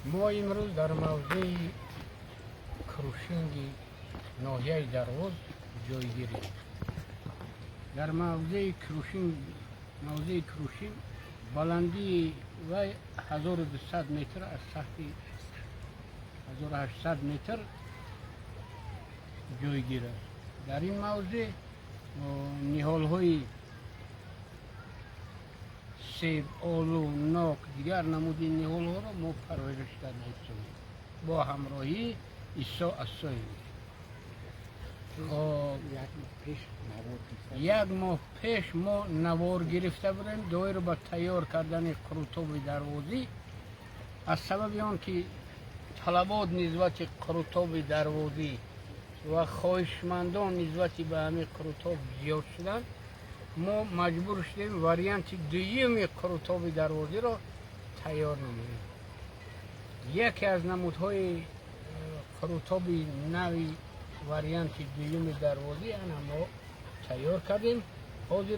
ما امروز در موضع کروشینگ ناحیه دروز جای گیریم. در موضع کروشینگ بلندی و 1200 متر از سطح 1800 متر جایگیر است. در این موضع نهال های سیب، آلو، ناک دیگر نمودی نهال ها را ما پرورش دادیم با همراهی ایسو اسویف. یک ماه پیش ما نوار گرفته بودیم دایر با تیار کردن کروطوب دروازی. از سبب آن که طلبات نسبت کروطوب دروازی و خواهشمندان نسبت به همین کروطوب زیاد شدن، ما مجبور شدیم واریانت دویمی کروطوب دروازی را تیار نماییم. یکی از نمودهای کروطوب نوی واریانت دویمی دروازی انا ما تیار کردیم. حاضر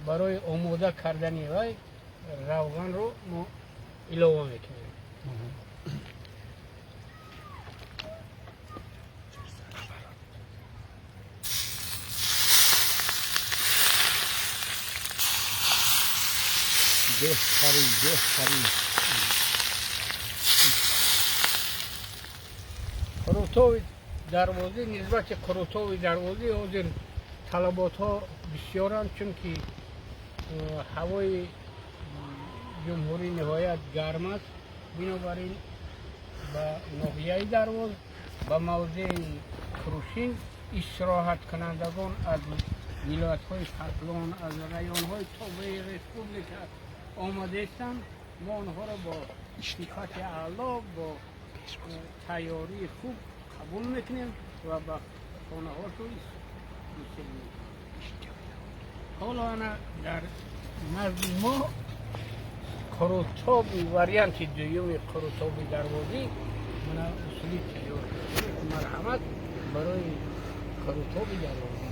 برای آماده کردن وی روغن رو ما علاوه میکنیم. بهترین کروطوب دروازی نسبت کروطوب دروازی حاضر طلبات ها بسیارند، چون که هوای جمهوری نهایت گرم است. بنابراین به ناحیه دروز به موضع کروشینگ استراحت کنندگان از ولایت های فرقلان از ریان های تابع رسپوبلیکا آمده هستند. ما آنها را با صفت اعلا با تیاری خوب قبول میکنیم و به خانه هاشون میسپریم. حالا انا در نزد ما کروطوب واریانت دویمی کروطوب دروازی من اصولی تیار کردم. مرحمت برای کروطوب دروازی.